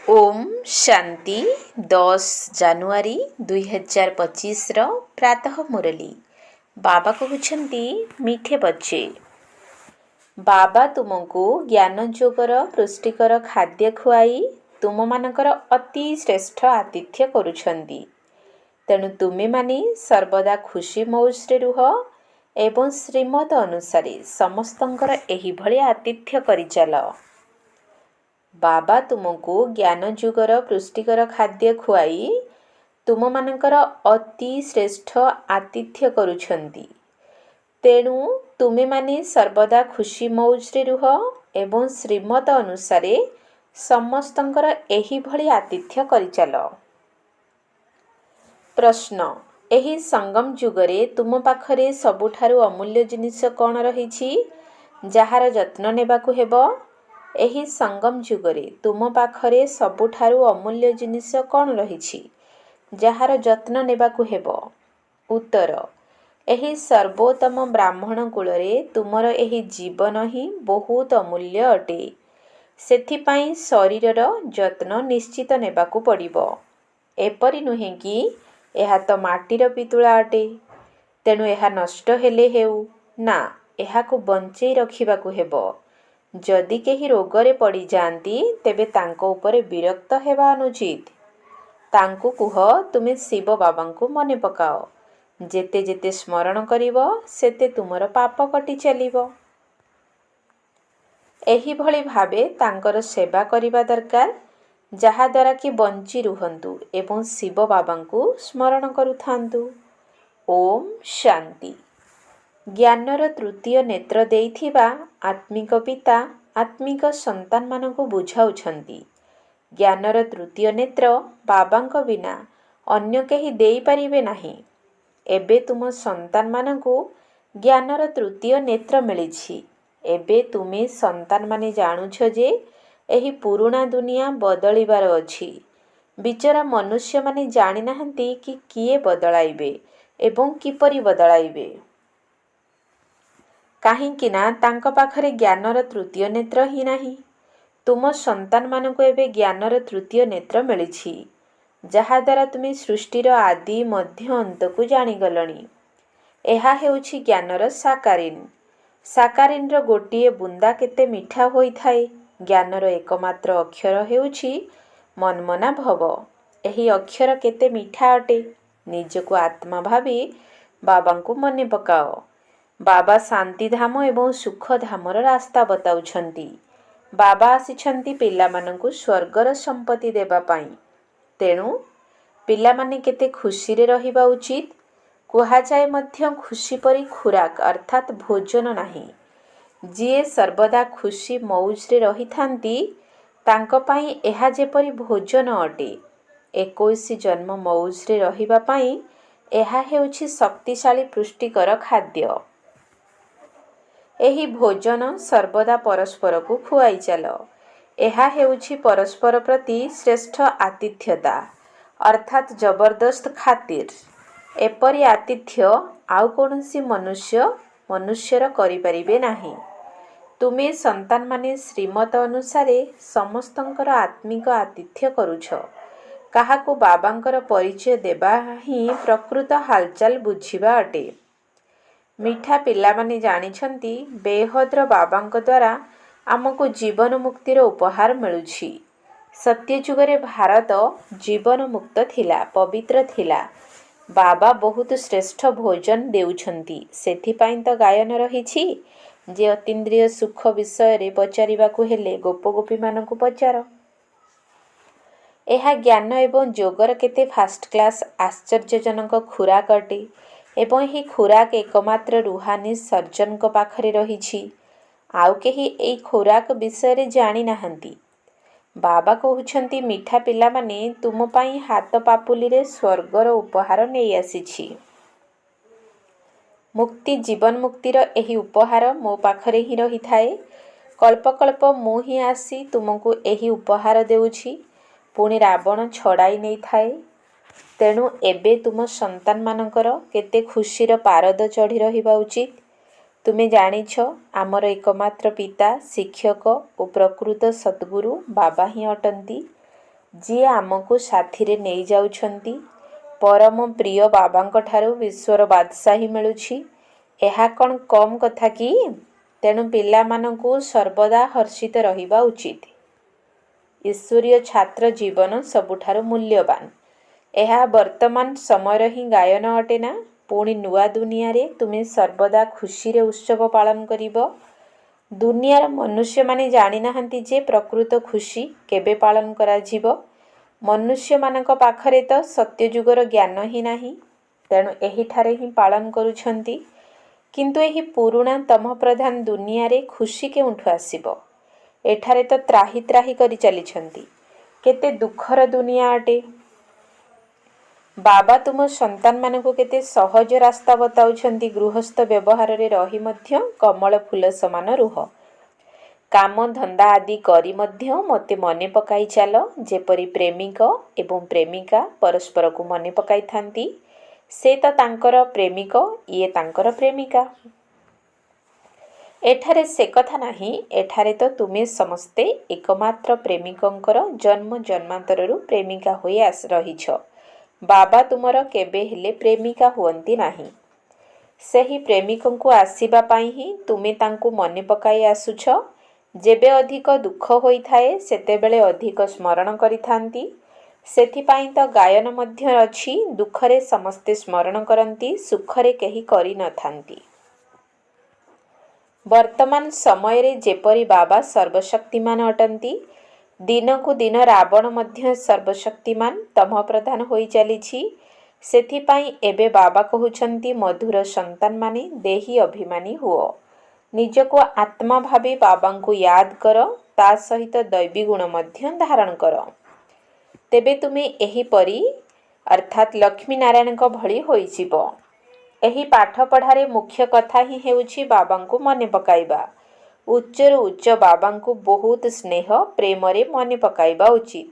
Om Shanti 10 January 2025 प्रातः मुरली बाबा कहते मीठे बच्चे बाबा तुमको ज्ञान जोगर पुष्टिकर खाद्य खुआई तुम मानकर अति श्रेष्ठ आतिथ्य करुछंती। तेणु तुमे माने सर्वदा खुशी मौजरे रुह एवं श्रीमत अनुसारे समस्तंकर एही भली आतिथ्य करि चल। बाबा तुमको ज्ञान जुगर पुष्टिकर खाद्य खुआई तुम मानकर अति श्रेष्ठ आतिथ्य करुछंती। तेणु तुमे माने सर्वदा खुशी मौजरे रुह एवं श्रीमत अनुसारे समस्तंकर एही भली आतिथ्य करि चल। प्रश्न एही संगम जुगरे तुम पाखरे सबुठारु अमूल्य जिनिस कौन रहिछि जहार जत्न नेबाकु हेबो? एही संगम जुगरे तुम पाखरे सबुठारु अमूल्य जिनिस कौन रहिछि जहार जत्न नेबाकु हेबो? उत्तर एही सर्वोत्तम ब्राह्मण कुलरे तुमर एही जीवन ही बहुत अमूल्य अटे। सेथिपाई शरीरर जत्न निश्चित नेबाकु पड़िबो। एपरि नुहे कि एहा तो माटीर पितुला अटे तेणु एहा नष्ट हेले हेउ ना एहाकु बंचेई रखिबाकु हेबो। जदि केही रोगरे पड़ी जाती तेबे तांको उपरे विरक्त हेबा अनुचित। तांकु कुह तुमे शिव बाबांकु मने पकाओ। जेते जेते स्मरण करिवो सेते तुमर पाप कटि चलिवो। एही भली भावे तांकर सेवा करिबा दरकार जहा द्वारा कि बंची रुहंतु एवं शिव बाबांकु स्मरण करुथांतु। ओम शांति। ज्ञानर तृतीय नेत्र देइथिबा आत्मिक पिता आत्मिक संतान मानकु बुझाउछंती। ज्ञानर तृतीय नेत्र बाबांक बिना अन्य केही देई परिबे नाही। एबे तुम संतान मानकु ज्ञानर तृतीय नेत्र मिलिछि। एबे तुमे संतान माने जानुछ जे एही पुरुणा दुनिया बदलिबार अछि। बिचरा मनुष्य माने जानि नाहंती कि किए बदलाइबे एवं किपरि बदलाइबे। काहींकि ना तांक पाखरे ज्ञानर तृतीय नेत्र ही नाही। तुम संतान मानकु एबे ज्ञानर तृतीय नेत्र मिलिछि जहा द्वारा तुमे सृष्टिर आदि मध्य अंतकु जानिगलणी। एहा हेउछि ज्ञानर साकारिन। साकारिनर गोटिए बुंदा केते मिठा होइथाए। ज्ञानर एकमात्र अक्षर हेउछि मनमना भव। एही अक्षर केते मिठा अटे। निजको आत्मा भावी बाबांकु मने पकाओ। बाबा शांति धाम एवं सुख धामर रास्ता बताउछंती। बाबा आसिछंती पिलामानंकु स्वर्गर संपत्ति देबा पाई। तेणु पिलामाने केते खुशी रे रहिबा उचित। कुहाजाए मध्य खुशी परी खुराक अर्थात भोजन नाही। जिए सर्वदा खुशी मौजरे रहिथांती तांको पाई एहा जेपरी भोजन अटे। 21 जन्म मौजरे रहिबा पाई एहा हेउछि शक्तिशाली पुष्टिकर खाद्य। एही भोजन सर्वदा परस्पर को खुआई चल। एहा हेउछि परस्पर प्रति श्रेष्ठ आतिथ्यता अर्थात जबरदस्त खातिर। एपरि आतिथ्य आउ कोनोसी मनुष्यर करि परिबे नाही। तुमे संतान माने श्रीमत अनुसारे समस्तंकर आत्मिक आतिथ्य करुछ। काहाकु बाबांकर परिचय देबा ही प्रकृत हालचाल बुझिबा अटे। मिठा पिलामाने जानिछंती बेहद्र बाबांक द्वारा आमको जीवन मुक्तिर उपहार मिलुछि। सत्य जुगरे भारत जीवन मुक्त थिला, पवित्र थिला। बाबा बहुत श्रेष्ठ भोजन देउछंती। सेथिपाई तो गायन रहिछि जे अतीन्द्रिय सुख विषय रे पचारिबाकु हेले गोप गोपी मानकु पचार। एहा ज्ञान एवं जोगर केते फास्ट क्लास आश्चर्यजनक खुराक अटे एवं ही खुराक एकमात्र रूहानी सर्जन को पाखरे रहिछि। आउ केही एई खुराक विषय रे जानि नाहंती। बाबा कहउछंती मिठा पिला माने तुम पाई हाथ पापुली रे स्वर्गर उपहार नेई आसीछि। मुक्ति जीवन मुक्तिर एही उपहार मो पाखरे ही रही थाए। कल्प कल्प मु ही आसी तुमको एही उपहार देउछि। पुणी रावण छड़ाई नहीं थाए। तेणु एबे तुम संतान मानकर केते खुशीर पारद चढ़ी रहिबा उचित। तुमे जानिछ आमर एकमात्र पिता शिक्षक और प्रकृत सद्गुरु बाबा ही अटंती। ଯିଏ ଆମକୁ ସାଥିରେ ନେଇ ଯାଉଛନ୍ତି। ପରମ ପ୍ରିୟ ବାବାଙ୍କ ଠାରୁ ବିଶ୍ୱର ବାଦଶାହୀ ମିଳୁଛି। ଏହା କ'ଣ କମ୍ କଥା କି? ତେଣୁ ପିଲାମାନଙ୍କୁ ସର୍ବଦା ହର୍ଷିତ ରହିବା ଉଚିତ। ଈଶ୍ୱରୀୟ ଛାତ୍ର ଜୀବନ ସବୁଠାରୁ ମୂଲ୍ୟବାନ। ଏହା ବର୍ତ୍ତମାନ ସମୟର ହିଁ ଗାୟନ ଅଟେ ନା? ପୁଣି ନୂଆ ଦୁନିଆରେ ତୁମେ ସର୍ବଦା ଖୁସିରେ ଉତ୍ସବ ପାଳନ କରିବ। ଦୁନିଆର ମନୁଷ୍ୟମାନେ ଜାଣିନାହାନ୍ତି ଯେ ପ୍ରକୃତ ଖୁସି କେବେ ପାଳନ କରାଯିବ। ମନୁଷ୍ୟମାନଙ୍କ ପାଖରେ ତ ସତ୍ୟଯୁଗର ଜ୍ଞାନ ହିଁ ନାହିଁ, ତେଣୁ ଏହିଠାରେ ହିଁ ପାଳନ କରୁଛନ୍ତି। କିନ୍ତୁ ଏହି ପୁରୁଣା ତମଃପ୍ରଧାନ ଦୁନିଆରେ ଖୁସି କେଉଁଠୁ ଆସିବ? ଏଠାରେ ତ ତ୍ରାହି ତ୍ରାହି କରି ଚାଲିଛନ୍ତି। କେତେ ଦୁଃଖର ଦୁନିଆ ଅଟେ। ବାବା ତୁମ ସନ୍ତାନମାନଙ୍କୁ କେତେ ସହଜ ରାସ୍ତା ବତାଉଛନ୍ତି। ଗୃହସ୍ଥ ବ୍ୟବହାରରେ ରହି ମଧ୍ୟ କମଳ ଫୁଲ ସମାନ ରୁହ। କାମ ଧନ୍ଦା ଆଦି କରି ମଧ୍ୟ ମୋତେ ମନେ ପକାଇ ଚାଲ, ଯେପରି ପ୍ରେମିକ ଏବଂ ପ୍ରେମିକା ପରସ୍ପରକୁ ମନେ ପକାଇଥାନ୍ତି। ସେ ତ ତାଙ୍କର ପ୍ରେମିକ, ଇଏ ତାଙ୍କର ପ୍ରେମିକା। ଏଠାରେ ସେ କଥା ନାହିଁ। ଏଠାରେ ତ ତୁମେ ସମସ୍ତେ ଏକମାତ୍ର ପ୍ରେମିକଙ୍କର ଜନ୍ମ ଜନ୍ମାନ୍ତରରୁ ପ୍ରେମିକା ହୋଇ ରହିଛ। ବାବା ତୁମର କେବେ ହେଲେ ପ୍ରେମିକା ହୁଅନ୍ତି ନାହିଁ। ସେହି ପ୍ରେମିକଙ୍କୁ ଆସିବା ପାଇଁ ହିଁ ତୁମେ ତାଙ୍କୁ ମନେ ପକାଇ ଆସୁଛ। ଯେବେ ଅଧିକ ଦୁଃଖ ହୋଇଥାଏ ସେତେବେଳେ ଅଧିକ ସ୍ମରଣ କରିଥାନ୍ତି। ସେଥିପାଇଁ ତ ଗାୟନ ମଧ୍ୟ ଅଛି, ଦୁଃଖରେ ସମସ୍ତେ ସ୍ମରଣ କରନ୍ତି, ସୁଖରେ କେହି କରିନଥାନ୍ତି। ବର୍ତ୍ତମାନ ସମୟରେ ଯେପରି ବାବା ସର୍ବଶକ୍ତିମାନ ଅଟନ୍ତି, ଦିନକୁ ଦିନ ରାବଣ ମଧ୍ୟ ସର୍ବଶକ୍ତିମାନ ତମଃପ୍ରଧାନ ହୋଇ ଚାଲିଛି। ସେଥିପାଇଁ ଏବେ ବାବା କହୁଛନ୍ତି, ମଧୁର ସନ୍ତାନମାନେ ଦେହୀ ଅଭିମାନୀ ହୁଅ। ନିଜକୁ ଆତ୍ମା ଭାବି ବାବାଙ୍କୁ ୟାଦ କର, ତା ସହିତ ଦୈବୀ ଗୁଣ ମଧ୍ୟ ଧାରଣ କର। ତେବେ ତୁମେ ଏହିପରି ଅର୍ଥାତ୍ ଲକ୍ଷ୍ମୀ ନାରାୟଣଙ୍କ ଭଳି ହୋଇଯିବ। ଏହି ପାଠପଢ଼ାରେ ମୁଖ୍ୟ କଥା ହିଁ ହେଉଛି ବାବାଙ୍କୁ ମନେ ପକାଇବା। ଉଚ୍ଚରୁ ଉଚ୍ଚ ବାବାଙ୍କୁ ବହୁତ ସ୍ନେହ ପ୍ରେମରେ ମନେ ପକାଇବା ଉଚିତ।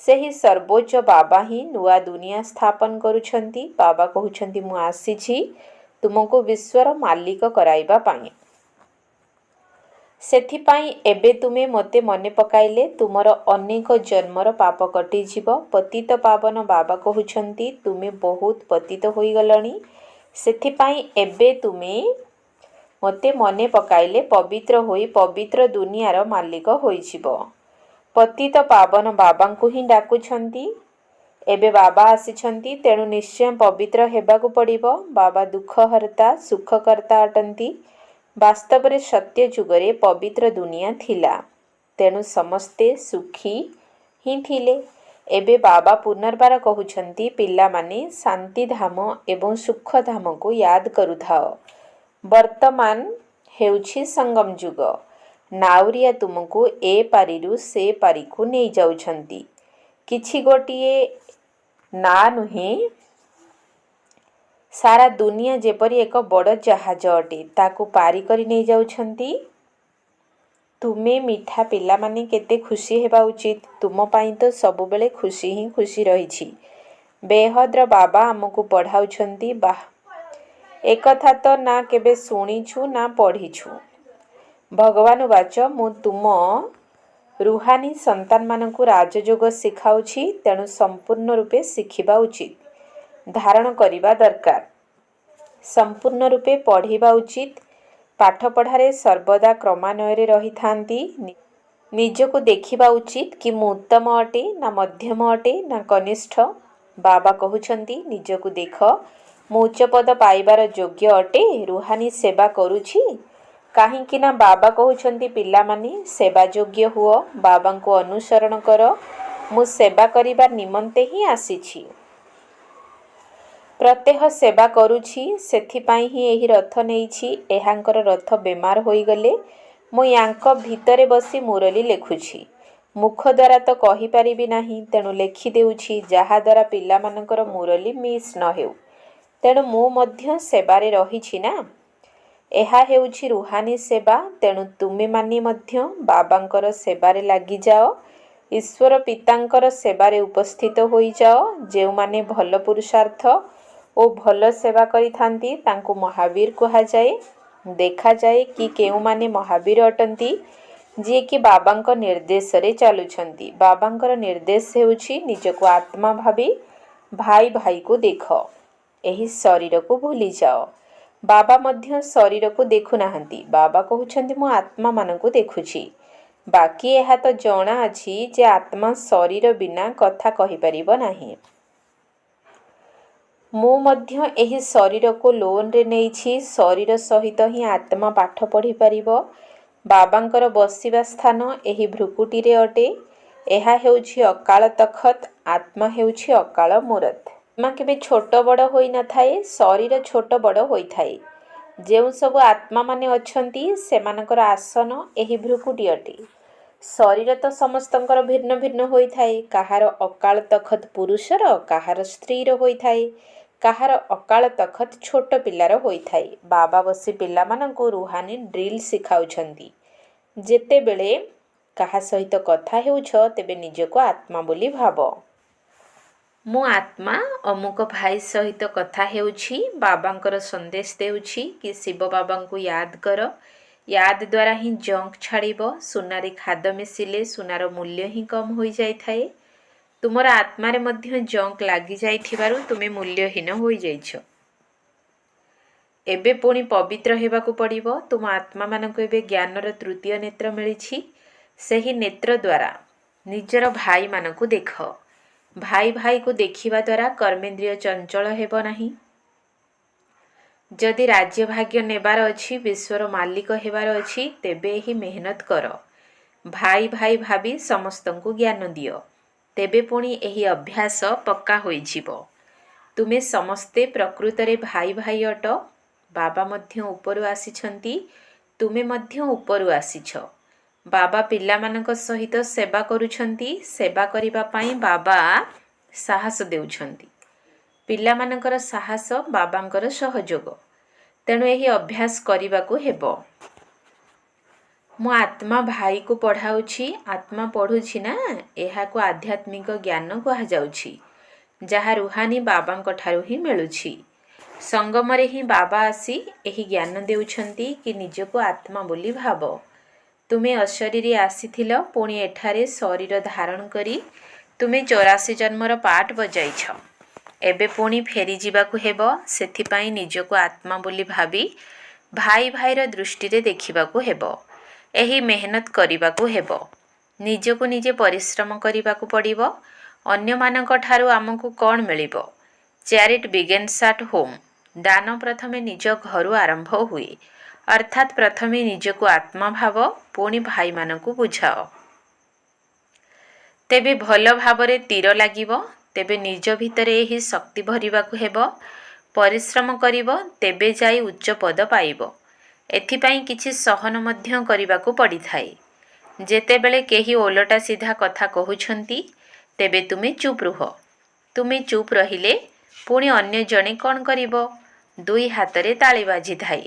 ସେହି ସର୍ବୋଚ୍ଚ ବାବା ହିଁ ନୂଆ ଦୁନିଆ ସ୍ଥାପନ କରୁଛନ୍ତି। ବାବା କହୁଛନ୍ତି, ମୁଁ ଆସିଛି ତୁମକୁ ବିଶ୍ୱର ମାଲିକ କରାଇବା ପାଇଁ। ସେଥିପାଇଁ ଏବେ ତୁମେ ମୋତେ ମନେ ପକାଇଲେ ତୁମର ଅନେକ ଜନ୍ମର ପାପ କଟିଯିବ। ପତିତ ପାବନ ବାବା କହୁଛନ୍ତି, ତୁମେ ବହୁତ ପତିତ ହୋଇଗଲଣି। ସେଥିପାଇଁ ଏବେ ତୁମେ ମୋତେ ମନେ ପକାଇଲେ ପବିତ୍ର ହୋଇ ପବିତ୍ର ଦୁନିଆର ମାଲିକ ହୋଇଯିବ। ପତିତ ପାବନ ବାବାଙ୍କୁ ହିଁ ଡାକୁଛନ୍ତି। ଏବେ ବାବା ଆସିଛନ୍ତି, ତେଣୁ ନିଶ୍ଚୟ ପବିତ୍ର ହେବାକୁ ପଡ଼ିବ। ବାବା ଦୁଃଖହର୍ତ୍ତା ସୁଖକର୍ତ୍ତା ଅଟନ୍ତି। ବାସ୍ତବରେ ସତ୍ୟ ଯୁଗରେ ପବିତ୍ର ଦୁନିଆ ଥିଲା, ତେଣୁ ସମସ୍ତେ ସୁଖୀ ହିଁ ଥିଲେ। ଏବେ ବାବା ପୁନର୍ବାର କହୁଛନ୍ତି, ପିଲାମାନେ ଶାନ୍ତିଧାମ ଏବଂ ସୁଖଧାମକୁ ୟାଦ କରୁଥାଅ। ବର୍ତ୍ତମାନ ହେଉଛି ସଙ୍ଗମ ଯୁଗ। ନାଉରିଆ ତୁମକୁ ଏ ପାରିରୁ ସେ ପାରିକୁ ନେଇଯାଉଛନ୍ତି। କିଛି ଗୋଟିଏ ନା ନୁହେଁ, ସାରା ଦୁନିଆ ଯେପରି ଏକ ବଡ଼ ଜାହାଜ ଅଟେ, ତାକୁ ପାରି କରି ନେଇଯାଉଛନ୍ତି। ତୁମେ ମିଠା ପିଲାମାନେ କେତେ ଖୁସି ହେବା ଉଚିତ। ତୁମ ପାଇଁ ତ ସବୁବେଳେ ଖୁସି ହିଁ ଖୁସି ରହିଛି। ବେହଦ୍ର ବାବା ଆମକୁ ପଢ଼ାଉଛନ୍ତି। ବାଃ, ଏକଥା ତ ନା କେବେ ଶୁଣିଛୁ ନା ପଢ଼ିଛୁ। ଭଗବାନ ବାଚ, ମୁଁ ତୁମ ରୁହାନୀ ସନ୍ତାନମାନଙ୍କୁ ରାଜଯୋଗ ଶିଖାଉଛି, ତେଣୁ ସମ୍ପୂର୍ଣ୍ଣ ରୂପେ ଶିଖିବା ଉଚିତ, ଧାରଣ କରିବା ଦରକାର, ସମ୍ପୂର୍ଣ୍ଣ ରୂପେ ପଢ଼ିବା ଉଚିତ। ପାଠପଢ଼ାରେ ସର୍ବଦା କ୍ରମାନ୍ୱୟରେ ରହିଥାନ୍ତି। ନିଜକୁ ଦେଖିବା ଉଚିତ କି ମୁଁ ଉତ୍ତମ ଅଟେ ନା ମଧ୍ୟମ ଅଟେ ନା କନିଷ୍ଠ। ବାବା କହୁଛନ୍ତି, ନିଜକୁ ଦେଖ, ମୁଁ ଉଚ୍ଚପଦ ପାଇବାର ଯୋଗ୍ୟ ଅଟେ, ରୁହାନୀ ସେବା କରୁଛି। କାହିଁକି ନା ବାବା କହୁଛନ୍ତି, ପିଲାମାନେ ସେବା ଯୋଗ୍ୟ ହୁଅ, ବାବାଙ୍କୁ ଅନୁସରଣ କର। ମୁଁ ସେବା କରିବା ନିମନ୍ତେ ହିଁ ଆସିଛି। ପ୍ରତ୍ୟହ ସେବା କରୁଛି, ସେଥିପାଇଁ ହିଁ ଏହି ରଥ ନେଇଛି। ଏହାଙ୍କର ରଥ ବେମାର ହୋଇଗଲେ ମୁଁ ୟାଙ୍କ ଭିତରେ ବସି ମୁରଲି ଲେଖୁଛି। ମୁଖ ଦ୍ୱାରା ତ କହିପାରିବି ନାହିଁ, ତେଣୁ ଲେଖିଦେଉଛି, ଯାହାଦ୍ୱାରା ପିଲାମାନଙ୍କର ମୁରଲି ମିସ୍ ନ ହେଉ। ତେଣୁ ମୁଁ ମଧ୍ୟ ସେବାରେ ରହିଛି ନା। ଏହା ହେଉଛି ରୁହାନୀ ସେବା। ତେଣୁ ତୁମେମାନେ ମଧ୍ୟ ବାବାଙ୍କର ସେବାରେ ଲାଗିଯାଅ। ଈଶ୍ୱର ପିତାଙ୍କର ସେବାରେ ଉପସ୍ଥିତ ହୋଇଯାଅ। ଯେଉଁମାନେ ଭଲ ପୁରୁଷାର୍ଥ ଓ ଭଲ ସେବା କରିଥାନ୍ତି ତାଙ୍କୁ ମହାବୀର କୁହାଯାଏ। ଦେଖାଯାଏ କି କେଉଁମାନେ ମହାବୀର ଅଟନ୍ତି। ଯିଏକି ବାବାଙ୍କ ନିର୍ଦ୍ଦେଶରେ ଚାଲୁଛନ୍ତି। ବାବାଙ୍କର ନିର୍ଦ୍ଦେଶ ହେଉଛି ନିଜକୁ ଆତ୍ମା ଭାବି ଭାଇ ଭାଇକୁ ଦେଖ, ଏହି ଶରୀରକୁ ଭୁଲିଯାଅ। ବାବା ମଧ୍ୟ ଶରୀରକୁ ଦେଖୁନାହାନ୍ତି। ବାବା କହୁଛନ୍ତି ମୁଁ ଆତ୍ମାମାନଙ୍କୁ ଦେଖୁଛି। ବାକି ଏହା ତ ଜଣା ଅଛି ଯେ ଆତ୍ମା ଶରୀର ବିନା କଥା କହିପାରିବ ନାହିଁ। ମୁଁ ମଧ୍ୟ ଏହି ଶରୀରକୁ ଲୋନ୍ରେ ନେଇଛି। ଶରୀର ସହିତ ହିଁ ଆତ୍ମା ପାଠ ପଢ଼ିପାରିବ। ବାବାଙ୍କର ବସିବା ସ୍ଥାନ ଏହି ଭ୍ରୁକୁଟିରେ ଅଟେ। ଏହା ହେଉଛି ଅକାଳ ତଖତ, ଆତ୍ମା ହେଉଛି ଅକାଳ ମୂରତ। ଆତ୍ମା କେବେ ଛୋଟ ବଡ଼ ହୋଇନଥାଏ, ଶରୀର ଛୋଟ ବଡ଼ ହୋଇଥାଏ। ଯେଉଁ ସବୁ ଆତ୍ମାମାନେ ଅଛନ୍ତି ସେମାନଙ୍କର ଆସନ ଏହି ଭ୍ରୁକୁଟି ଅଟେ। ଶରୀର ତ ସମସ୍ତଙ୍କର ଭିନ୍ନ ଭିନ୍ନ ହୋଇଥାଏ। କାହାର ଅକାଳ ତଖତ ପୁରୁଷର, କାହାର ସ୍ତ୍ରୀର ହୋଇଥାଏ, କାହାର ଅକାଳ ତଖତ ଛୋଟ ପିଲାର ହୋଇଥାଏ। ବାବା ବସି ପିଲାମାନଙ୍କୁ ରୁହାନୀ ଡ୍ରିଲ୍ ଶିଖାଉଛନ୍ତି। ଯେତେବେଳେ କାହା ସହିତ କଥା ହେଉଛ ତେବେ ନିଜକୁ ଆତ୍ମା ବୋଲି ଭାବ। ମୁଁ ଆତ୍ମା ଅମୁକ ଭାଇ ସହିତ କଥା ହେଉଛି, ବାବାଙ୍କର ସନ୍ଦେଶ ଦେଉଛି କି ଶିବ ବାବାଙ୍କୁ ୟାଦ କର। ୟାଦ ଦ୍ୱାରା ହିଁ ଜଙ୍କ ଛାଡ଼ିବ। ସୁନାରେ ଖାଦ ମିଶିଲେ ସୁନାର ମୂଲ୍ୟ ହିଁ କମ୍ ହୋଇଯାଇଥାଏ। ତୁମର ଆତ୍ମାରେ ମଧ୍ୟ ଜଙ୍କ ଲାଗିଯାଇଥିବାରୁ ତୁମେ ମୂଲ୍ୟହୀନ ହୋଇଯାଇଛ। ଏବେ ପୁଣି ପବିତ୍ର ହେବାକୁ ପଡ଼ିବ। ତୁମ ଆତ୍ମାମାନଙ୍କୁ ଏବେ ଜ୍ଞାନର ତୃତୀୟ ନେତ୍ର ମିଳିଛି। ସେହି ନେତ୍ର ଦ୍ୱାରା ନିଜର ଭାଇମାନଙ୍କୁ ଦେଖ। ଭାଇ ଭାଇକୁ ଦେଖିବା ଦ୍ୱାରା କର୍ମେନ୍ଦ୍ରିୟ ଚଞ୍ଚଳ ହେବ ନାହିଁ। ଯଦି ରାଜ୍ୟ ଭାଗ୍ୟ ନେବାର ଅଛି, ବିଶ୍ୱର ମାଲିକ ହେବାର ଅଛି, ତେବେ ଏହି ମେହନତ କର। ଭାଇ ଭାଇ ଭାବି ସମସ୍ତଙ୍କୁ ଜ୍ଞାନ ଦିଅ। ତେବେ ପୁଣି ଏହି ଅଭ୍ୟାସ ପକ୍କା ହୋଇଯିବ। ତୁମେ ସମସ୍ତେ ପ୍ରକୃତରେ ଭାଇ ଭାଇ ଅଟ। ବାବା ମଧ୍ୟ ଉପରୁ ଆସିଛନ୍ତି, ତୁମେ ମଧ୍ୟ ଉପରୁ ଆସିଛ। ବାବା ପିଲାମାନଙ୍କ ସହିତ ସେବା କରୁଛନ୍ତି। ସେବା କରିବା ପାଇଁ ବାବା ସାହସ ଦେଉଛନ୍ତି। ପିଲାମାନଙ୍କର ସାହସ ବାବାଙ୍କର ସହଯୋଗ। ତେଣୁ ଏହି ଅଭ୍ୟାସ କରିବାକୁ ହେବ। ମୁଁ ଆତ୍ମା ଭାଇକୁ ପଢ଼ାଉଛି। ଆତ୍ମା ପଢ଼ୁଛି ନା, ଏହାକୁ ଆଧ୍ୟାତ୍ମିକ ଜ୍ଞାନ କୁହାଯାଉଛି, ଯାହା ରୁହାନୀ ବାବାଙ୍କ ଠାରୁ ହିଁ ମିଳୁଛି। ସଙ୍ଗମରେ ହିଁ ବାବା ଆସି ଏହି ଜ୍ଞାନ ଦେଉଛନ୍ତି କି ନିଜକୁ ଆତ୍ମା ବୋଲି ଭାବ। ତୁମେ ଅଶରୀରୀ ଆସିଥିଲ, ପୁଣି ଏଠାରେ ଶରୀର ଧାରଣ କରି ତୁମେ 84 ଜନ୍ମର ପାଠ ବଜାଇଛ। ଏବେ ପୁଣି ଫେରିଯିବାକୁ ହେବ। ସେଥିପାଇଁ ନିଜକୁ ଆତ୍ମା ବୋଲି ଭାବି ଭାଇ ଭାଇର ଦୃଷ୍ଟିରେ ଦେଖିବାକୁ ହେବ। ଏହି ମେହନତ କରିବାକୁ ହେବ। ନିଜକୁ ନିଜେ ପରିଶ୍ରମ କରିବାକୁ ପଡ଼ିବ। ଅନ୍ୟମାନଙ୍କ ଠାରୁ ଆମକୁ କ'ଣ ମିଳିବ? Charity begins at home. ଦାନ ପ୍ରଥମେ ନିଜ ଘରୁ ଆରମ୍ଭ ହୁଏ। ଅର୍ଥାତ୍ ପ୍ରଥମେ ନିଜକୁ ଆତ୍ମା ଭାବ, ପୁଣି ଭାଇମାନଙ୍କୁ ବୁଝାଅ। ତେବେ ଭଲ ଭାବରେ ତୀର ଲାଗିବ। ତେବେ ନିଜ ଭିତରେ ଏହି ଶକ୍ତି ଭରିବାକୁ ହେବ। ପରିଶ୍ରମ କରିବ, ତେବେ ଯାଇ ଉଚ୍ଚ ପଦ ପାଇବ। ଏଥିପାଇଁ କିଛି ସହନ ମଧ୍ୟ କରିବାକୁ ପଡ଼ିଥାଏ। ଯେତେବେଳେ କେହି ଓଲଟା ସିଧା କଥା କହୁଛନ୍ତି, ତେବେ ତୁମେ ଚୁପ୍ ରୁହ। ତୁମେ ଚୁପ୍ ରହିଲେ ପୁଣି ଅନ୍ୟ ଜଣେ କ'ଣ କରିବ? ଦୁଇ ହାତରେ ତାଳି ବାଜିଥାଏ।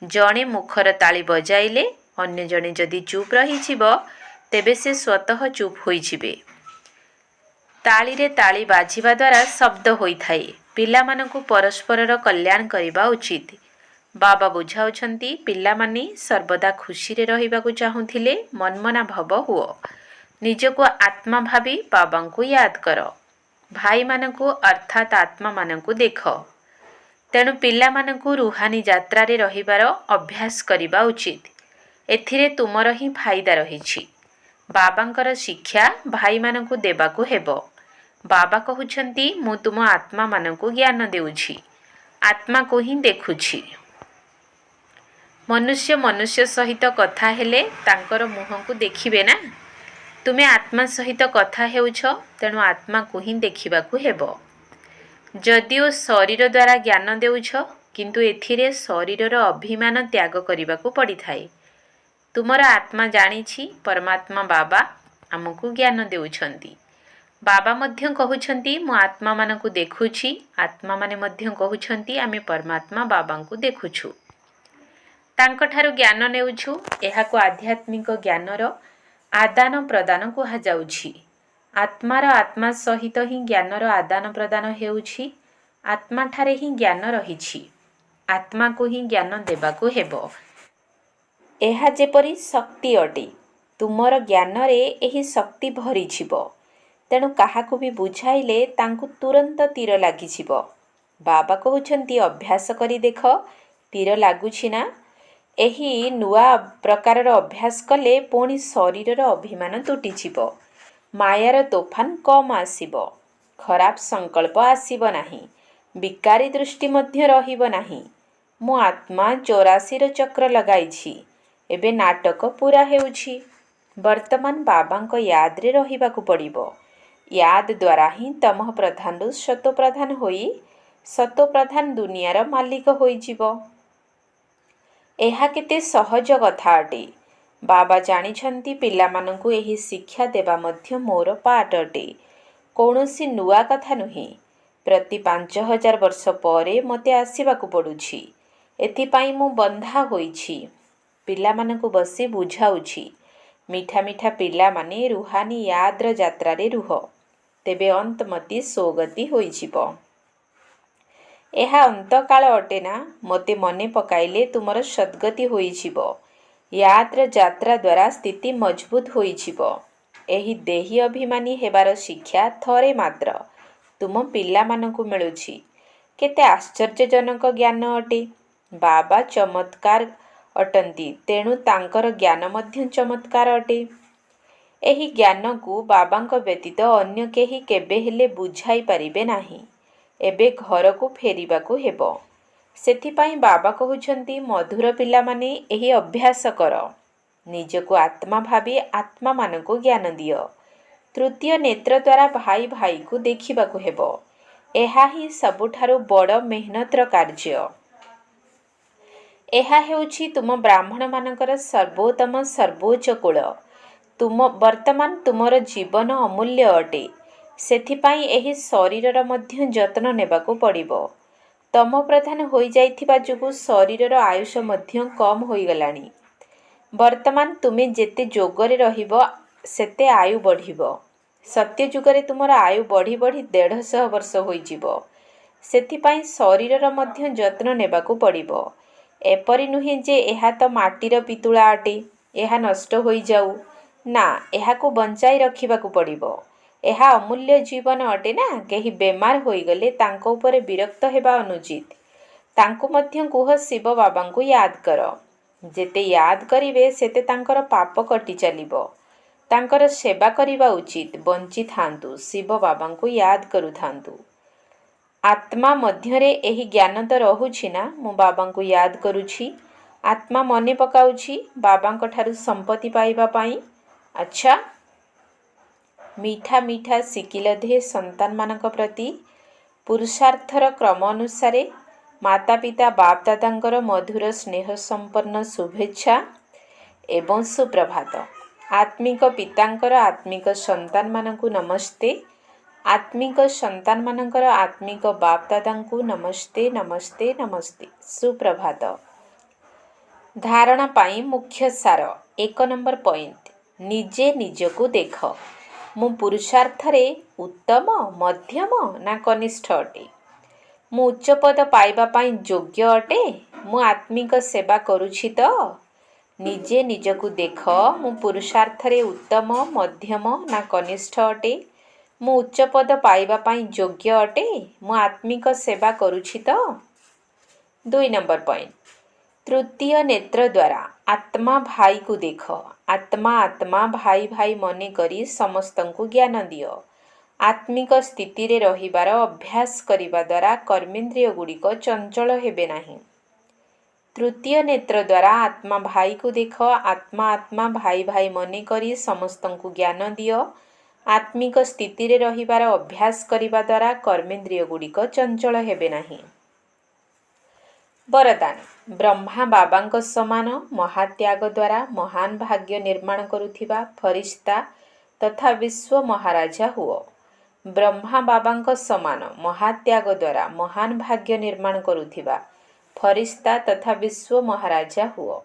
ଜଣେ ମୁଖର ତାଳି ବଜାଇଲେ ଅନ୍ୟ ଜଣେ ଯଦି ଚୁପ୍ ରହିଯିବ, ତେବେ ସେ ସ୍ୱତଃ ଚୁପ୍ ହୋଇଯିବେ। ତାଳିରେ ତାଳି ବାଜିବା ଦ୍ୱାରା ଶବ୍ଦ ହୋଇଥାଏ। ପିଲାମାନଙ୍କୁ ପରସ୍ପରର କଲ୍ୟାଣ କରିବା ଉଚିତ। ବାବା ବୁଝାଉଛନ୍ତି, ପିଲାମାନେ ସର୍ବଦା ଖୁସିରେ ରହିବାକୁ ଚାହୁଁଥିଲେ ମନ୍ମନା ଭବ ହୁଅ। ନିଜକୁ ଆତ୍ମା ଭାବି ବାବାଙ୍କୁ ୟାଦ କର। ଭାଇମାନଙ୍କୁ ଅର୍ଥାତ୍ ଆତ୍ମାମାନଙ୍କୁ ଦେଖ। ତେଣୁ ପିଲାମାନଙ୍କୁ ରୁହାନୀ ଯାତ୍ରାରେ ରହିବାର ଅଭ୍ୟାସ କରିବା ଉଚିତ। ଏଥିରେ ତୁମର ହିଁ ଫାଇଦା ରହିଛି। ବାବାଙ୍କର ଶିକ୍ଷା ଭାଇମାନଙ୍କୁ ଦେବାକୁ ହେବ। ବାବା କହୁଛନ୍ତି, ମୁଁ ତୁମ ଆତ୍ମାମାନଙ୍କୁ ଜ୍ଞାନ ଦେଉଛି। ଆତ୍ମାକୁ ହିଁ ଦେଖୁଛି। ମନୁଷ୍ୟ ସହିତ କଥା ହେଲେ ତାଙ୍କର ମୁହଁକୁ ଦେଖିବେ ନା। ତୁମେ ଆତ୍ମା ସହିତ କଥା ହେଉଛ, ତେଣୁ ଆତ୍ମାକୁ ହିଁ ଦେଖିବାକୁ ହେବ। ଯଦିଓ ଶରୀର ଦ୍ୱାରା ଜ୍ଞାନ ଦେଉଛ, କିନ୍ତୁ ଏଥିରେ ଶରୀରର ଅଭିମାନ ତ୍ୟାଗ କରିବାକୁ ପଡ଼ିଥାଏ। ତୁମର ଆତ୍ମା ଜାଣିଛି ପରମାତ୍ମା ବାବା ଆମକୁ ଜ୍ଞାନ ଦେଉଛନ୍ତି। ବାବା ମଧ୍ୟ କହୁଛନ୍ତି, ମୁଁ ଆତ୍ମାମାନଙ୍କୁ ଦେଖୁଛି। ଆତ୍ମାମାନେ ମଧ୍ୟ କହୁଛନ୍ତି, ଆମେ ପରମାତ୍ମା ବାବାଙ୍କୁ ଦେଖୁଛୁ। ତାଙ୍କଠାରୁ ଜ୍ଞାନ ନେଉଛୁ। ଏହାକୁ ଆଧ୍ୟାତ୍ମିକ ଜ୍ଞାନର ଆଦାନ ପ୍ରଦାନ କୁହାଯାଉଛି। ଆତ୍ମାର ଆତ୍ମା ସହିତ ହିଁ ଜ୍ଞାନର ଆଦାନ ପ୍ରଦାନ ହେଉଛି। ଆତ୍ମାଠାରେ ହିଁ ଜ୍ଞାନ ରହିଛି। ଆତ୍ମାକୁ ହିଁ ଜ୍ଞାନ ଦେବାକୁ ହେବ। ଏହା ଯେପରି ଶକ୍ତି ଅଟେ। ତୁମର ଜ୍ଞାନରେ ଏହି ଶକ୍ତି ଭରିଯିବ। ତେଣୁ କାହାକୁ ବି ବୁଝାଇଲେ ତାଙ୍କୁ ତୁରନ୍ତ ତୀର ଲାଗିଯିବ। ବାବା କହୁଛନ୍ତି ଅଭ୍ୟାସ କରି ଦେଖ, ତୀର ଲାଗୁଛି ନା? ଏହି ନୂଆ ପ୍ରକାରର ଅଭ୍ୟାସ କଲେ ପୁଣି ଶରୀରର ଅଭିମାନ ତୁଟିଯିବ। ମାୟାର ତୋଫାନ କମ୍ ଆସିବ। ଖରାପ ସଂକଳ୍ପ ଆସିବ ନାହିଁ। ବିକାରୀ ଦୃଷ୍ଟି ମଧ୍ୟ ରହିବ ନାହିଁ। ମୁଁ ଆତ୍ମା 84ର ଚକ୍ର ଲଗାଇଛି। ଏବେ ନାଟକ ପୁରା ହେଉଛି। ବର୍ତ୍ତମାନ ବାବାଙ୍କ ୟାଦରେ ରହିବାକୁ ପଡ଼ିବ। ୟାଦ ଦ୍ୱାରା ହିଁ ତମଃ ପ୍ରଧାନରୁ ସତୋ ପ୍ରଧାନ ହୋଇ ସତୋ ପ୍ରଧାନ ଦୁନିଆର ମାଲିକ ହୋଇଯିବ। ଏହା କେତେ ସହଜ କଥା ଅଟେ। ବାବା ଜାଣିଛନ୍ତି ପିଲାମାନଙ୍କୁ ଏହି ଶିକ୍ଷା ଦେବା ମଧ୍ୟ ମୋର ପାଠ ଅଟେ। କୌଣସି ନୂଆ କଥା ନୁହେଁ। ପ୍ରତି 5000 ବର୍ଷ ପରେ ମୋତେ ଆସିବାକୁ ପଡ଼ୁଛି। ଏଥିପାଇଁ ମୁଁ ବନ୍ଧା ହୋଇଛି। ପିଲାମାନଙ୍କୁ ବସି ବୁଝାଉଛି। ମିଠା ମିଠା ପିଲାମାନେ ରୁହାନୀ ୟାଦ୍ର ଯାତ୍ରାରେ ରୁହ, ତେବେ ଅନ୍ତମତି ସ୍ୱଗତି ହୋଇଯିବ। ଏହା ଅନ୍ତକାଳ ଅଟେ ନା? ମୋତେ ମନେ ପକାଇଲେ ତୁମର ସଦ୍ଗତି ହୋଇଯିବ। ୟାଦ୍ର ଯାତ୍ରା ଦ୍ୱାରା ସ୍ଥିତି ମଜବୁତ ହୋଇଯିବ। ଏହି ଦେହୀ ଅଭିମାନୀ ହେବାର ଶିକ୍ଷା ଥରେ ମାତ୍ର ତୁମ ପିଲାମାନଙ୍କୁ ମିଳୁଛି। କେତେ ଆଶ୍ଚର୍ଯ୍ୟଜନକ ଜ୍ଞାନ ଅଟେ। ବାବା ଚମତ୍କାର ଅଟନ୍ତି, ତେଣୁ ତାଙ୍କର ଜ୍ଞାନ ମଧ୍ୟ ଚମତ୍କାର ଅଟେ। ଏହି ଜ୍ଞାନକୁ ବାବାଙ୍କ ବ୍ୟତୀତ ଅନ୍ୟ କେହି କେବେ ହେଲେ ବୁଝାଇ ପାରିବେ ନାହିଁ। ଏବେ ଘରକୁ ଫେରିବାକୁ ହେବ। ସେଥିପାଇଁ ବାବା କହୁଛନ୍ତି ମଧୁର ପିଲାମାନେ ଏହି ଅଭ୍ୟାସ କର। ନିଜକୁ ଆତ୍ମା ଭାବି ଆତ୍ମାମାନଙ୍କୁ ଜ୍ଞାନ ଦିଅ। ତୃତୀୟ ନେତ୍ର ଦ୍ୱାରା ଭାଇ ଭାଇକୁ ଦେଖିବାକୁ ହେବ। ଏହା ହିଁ ସବୁଠାରୁ ବଡ଼ ମେହନତର କାର୍ଯ୍ୟ। ଏହା ହେଉଛି ତୁମ ବ୍ରାହ୍ମଣମାନଙ୍କର ସର୍ବୋତ୍ତମ ସର୍ବୋଚ୍ଚ କୂଳ। ବର୍ତ୍ତମାନ ତୁମର ଜୀବନ ଅମୂଲ୍ୟ ଅଟେ। ସେଥିପାଇଁ ଏହି ଶରୀରର ମଧ୍ୟ ଯତ୍ନ ନେବାକୁ ପଡ଼ିବ। ତମ ପ୍ରଧାନ ହୋଇଯାଇଥିବା ଯୋଗୁଁ ଶରୀରର ଆୟୁଷ ମଧ୍ୟ କମ୍ ହୋଇଗଲାଣି। ବର୍ତ୍ତମାନ ତୁମେ ଯେତେ ଯୋଗରେ ରହିବ ସେତେ ଆୟୁ ବଢ଼ିବ। ସତ୍ୟ ଯୁଗରେ ତୁମର ଆୟୁ ବଢ଼ି ବଢ଼ି 150 ବର୍ଷ ହୋଇଯିବ। ସେଥିପାଇଁ ଶରୀରର ମଧ୍ୟ ଯତ୍ନ ନେବାକୁ ପଡ଼ିବ। ଏପରି ନୁହେଁ ଯେ ଏହା ତ ମାଟିର ପିତୁଳା ଅଟେ, ଏହା ନଷ୍ଟ ହୋଇଯାଉ। ନା, ଏହାକୁ ବଞ୍ଚାଇ ରଖିବାକୁ ପଡ଼ିବ। ଏହା ଅମୂଲ୍ୟ ଜୀବନ ଅଟେ ନା। କେହି ବେମାର ହୋଇଗଲେ ତାଙ୍କ ଉପରେ ବିରକ୍ତ ହେବା ଅନୁଚିତ। ତାଙ୍କୁ ମଧ୍ୟ କୁହ ଶିବ ବାବାଙ୍କୁ ୟାଦ କର। ଯେତେ ୟାଦ କରିବେ ସେତେ ତାଙ୍କର ପାପ କଟି ଚାଲିବ। ତାଙ୍କର ସେବା କରିବା ଉଚିତ। ବଞ୍ଚିଥାନ୍ତୁ, ଶିବ ବାବାଙ୍କୁ ୟାଦ କରୁଥାନ୍ତୁ। ଆତ୍ମା ମଧ୍ୟରେ ଏହି ଜ୍ଞାନ ତ ରହୁଛି ନା। ମୁଁ ବାବାଙ୍କୁ ୟାଦ କରୁଛି। ଆତ୍ମା ମନେ ପକାଉଛି ବାବାଙ୍କ ଠାରୁ ସମ୍ପତ୍ତି ପାଇବା ପାଇଁ। ଆଚ୍ଛା, ମିଠା ମିଠା ଶିକିଲଧେ ସନ୍ତାନମାନଙ୍କ ପ୍ରତି ପୁରୁଷାର୍ଥର କ୍ରମ ଅନୁସାରେ ମାତା ପିତା ବାପ ଦାଦାଙ୍କର ମଧୁର ସ୍ନେହ ସମ୍ପନ୍ନ ଶୁଭେଚ୍ଛା ଏବଂ ସୁପ୍ରଭାତ। ଆତ୍ମିକ ପିତାଙ୍କର ଆତ୍ମିକ ସନ୍ତାନମାନଙ୍କୁ ନମସ୍ତେ। ଆତ୍ମିକ ସନ୍ତାନମାନଙ୍କର ଆତ୍ମିକ ବାପ ଦାଦାଙ୍କୁ ନମସ୍ତେ ନମସ୍ତେ ନମସ୍ତେ। ସୁପ୍ରଭାତ। ଧାରଣା ପାଇଁ ମୁଖ୍ୟ ସାର। 1 ନମ୍ବର ପଏଣ୍ଟ, ନିଜେ ନିଜକୁ ଦେଖ। ମୁଁ ପୁରୁଷାର୍ଥରେ ଉତ୍ତମ, ମଧ୍ୟମ ନା କନିଷ୍ଠ ଅଟେ? ମୁଁ ଉଚ୍ଚ ପଦ ପାଇବା ପାଇଁ ଯୋଗ୍ୟ ଅଟେ? ମୁଁ ଆତ୍ମିକ ସେବା କରୁଛି ତ? ନିଜେ ନିଜକୁ ଦେଖ। ମୁଁ ପୁରୁଷାର୍ଥରେ ଉତ୍ତମ, ମଧ୍ୟମ ନା କନିଷ୍ଠ ଅଟେ? ମୁଁ ଉଚ୍ଚ ପଦ ପାଇବା ପାଇଁ ଯୋଗ୍ୟ ଅଟେ? ମୁଁ ଆତ୍ମିକ ସେବା କରୁଛି ତ? 2 ନମ୍ବର ପଏଣ୍ଟ, ତୃତୀୟ ନେତ୍ର ଦ୍ୱାରା ଆତ୍ମା ଭାଇକୁ ଦେଖ। ଆତ୍ମା ଆତ୍ମା ଭାଇ ଭାଇ ମନେ କରି ସମସ୍ତଙ୍କୁ ଜ୍ଞାନ ଦିଅ। ଆତ୍ମିକ ସ୍ଥିତିରେ ରହିବାର ଅଭ୍ୟାସ କରିବା ଦ୍ୱାରା କର୍ମେନ୍ଦ୍ରିୟ ଗୁଡ଼ିକ ଚଞ୍ଚଳ ହେବେ ନାହିଁ। ତୃତୀୟ ନେତ୍ର ଦ୍ୱାରା ଆତ୍ମା ଭାଇକୁ ଦେଖ। ଆତ୍ମା ଆତ୍ମା ଭାଇ ଭାଇ ମନେ କରି ସମସ୍ତଙ୍କୁ ଜ୍ଞାନ ଦିଅ। ଆତ୍ମିକ ସ୍ଥିତିରେ ରହିବାର ଅଭ୍ୟାସ କରିବା ଦ୍ୱାରା କର୍ମେନ୍ଦ୍ରିୟ ଗୁଡ଼ିକ ଚଞ୍ଚଳ ହେବେ ନାହିଁ। ବରଦାନ। ବ୍ରହ୍ମା ବାବାଙ୍କ ସମାନ ମହାତ୍ୟାଗ ଦ୍ୱାରା ମହାନ ଭାଗ୍ୟ ନିର୍ମାଣ କରୁଥିବା ଫରିସ୍ତା ତଥା ବିଶ୍ୱ ମହାରାଜା ହୁଅ। ବ୍ରହ୍ମା ବାବାଙ୍କ ସମାନ ମହାତ୍ୟାଗ ଦ୍ୱାରା ମହାନ ଭାଗ୍ୟ ନିର୍ମାଣ କରୁଥିବା ଫରିସ୍ତା ତଥା ବିଶ୍ୱ ମହାରାଜା ହୁଅ।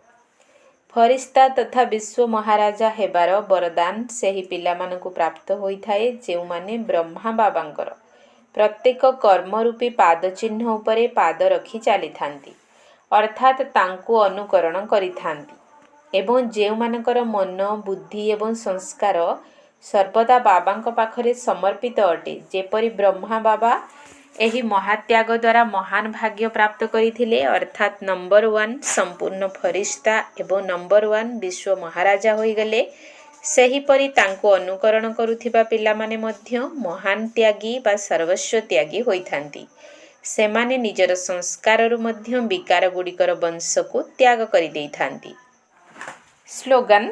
ଫରିସ୍ତା ତଥା ବିଶ୍ୱ ମହାରାଜା ହେବାର ବରଦାନ ସେହି ପିଲାମାନଙ୍କୁ ପ୍ରାପ୍ତ ହୋଇଥାଏ ଯେଉଁମାନେ ବ୍ରହ୍ମା ବାବାଙ୍କର ପ୍ରତ୍ୟେକ କର୍ମରୂପୀ ପାଦଚିହ୍ନ ଉପରେ ପାଦ ରଖି ଚାଲିଥାନ୍ତି, ଅର୍ଥାତ୍ ତାଙ୍କୁ ଅନୁକରଣ କରିଥାନ୍ତି। ଏବଂ ଯେଉଁମାନଙ୍କର ମନ ବୁଦ୍ଧି ଏବଂ ସଂସ୍କାର ସର୍ବଦା ବାବାଙ୍କ ପାଖରେ ସମର୍ପିତ ଅଟେ, ଯେପରି ବ୍ରହ୍ମା ବାବା ଏହି ମହାତ୍ୟାଗ ଦ୍ୱାରା ମହାନ ଭାଗ୍ୟ ପ୍ରାପ୍ତ କରିଥିଲେ, ଅର୍ଥାତ୍ ନମ୍ବର 1 ସମ୍ପୂର୍ଣ୍ଣ ଫରିସ୍ତା ଏବଂ ନମ୍ବର 1 ବିଶ୍ୱ ମହାରାଜା ହୋଇଗଲେ। ସେହିପରି ତାଙ୍କୁ ଅନୁକରଣ କରୁଥିବା ପିଲାମାନେ ମଧ୍ୟ ମହାନ ତ୍ୟାଗୀ ବା ସର୍ବସ୍ୱ ତ୍ୟାଗୀ ହୋଇଥାନ୍ତି। ସେମାନେ ନିଜର ସଂସ୍କାରରୁ ମଧ୍ୟ ବିକାର ଗୁଡ଼ିକର ବଂଶକୁ ତ୍ୟାଗ କରିଦେଇଥାନ୍ତି। ସ୍ଲୋଗାନ: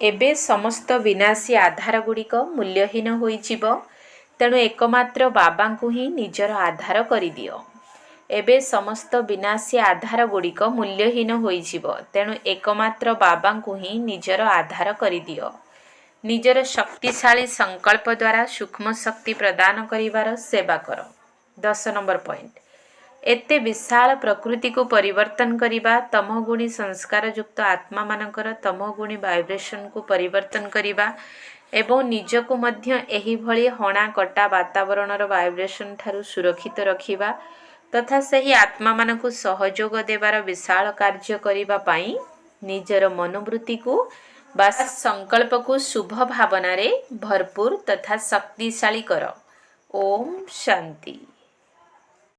ଏବେ ସମସ୍ତ ବିନାଶୀ ଆଧାର ଗୁଡ଼ିକ ମୂଲ୍ୟହୀନ ହୋଇଯିବ, ତେଣୁ ଏକମାତ୍ର ବାବାଙ୍କୁ ହିଁ ନିଜର ଆଧାର କରିଦିଅ। ଏବେ ସମସ୍ତ ବିନାଶୀ ଆଧାର ଗୁଡ଼ିକ ମୂଲ୍ୟହୀନ ହୋଇଯିବ, ତେଣୁ ଏକମାତ୍ର ବାବାଙ୍କୁ ହିଁ ନିଜର ଆଧାର କରିଦିଅ। ନିଜର ଶକ୍ତିଶାଳୀ ସଂକଳ୍ପ ଦ୍ୱାରା ସୂକ୍ଷ୍ମ ଶକ୍ତି ପ୍ରଦାନ କରିବାର ସେବା କର। 10 ନମ୍ବର ପଏଣ୍ଟ। ଏତେ ବିଶାଳ ପ୍ରକୃତିକୁ ପରିବର୍ତ୍ତନ କରିବା, ତମୋଗୁଣୀ ସଂସ୍କାରଯୁକ୍ତ ଆତ୍ମାମାନଙ୍କର ତମୋଗୁଣୀ ଭାଇବ୍ରେସନକୁ ପରିବର୍ତ୍ତନ କରିବା ଏବଂ ନିଜକୁ ମଧ୍ୟ ଏହିଭଳି ହଣାକଟା ବାତାବରଣର ଭାଇବ୍ରେସନ ଠାରୁ ସୁରକ୍ଷିତ ରଖିବା ତଥା ସେହି ଆତ୍ମାମାନଙ୍କୁ ସହଯୋଗ ଦେବାର ବିଶାଳ କାର୍ଯ୍ୟ କରିବା ପାଇଁ ନିଜର ମନୋବୃତ୍ତିକୁ ବା ସଂକଳ୍ପକୁ ଶୁଭ ଭାବନାରେ ଭରପୁର ତଥା ଶକ୍ତିଶାଳୀ କର। ଓମ୍ ଶାନ୍ତି।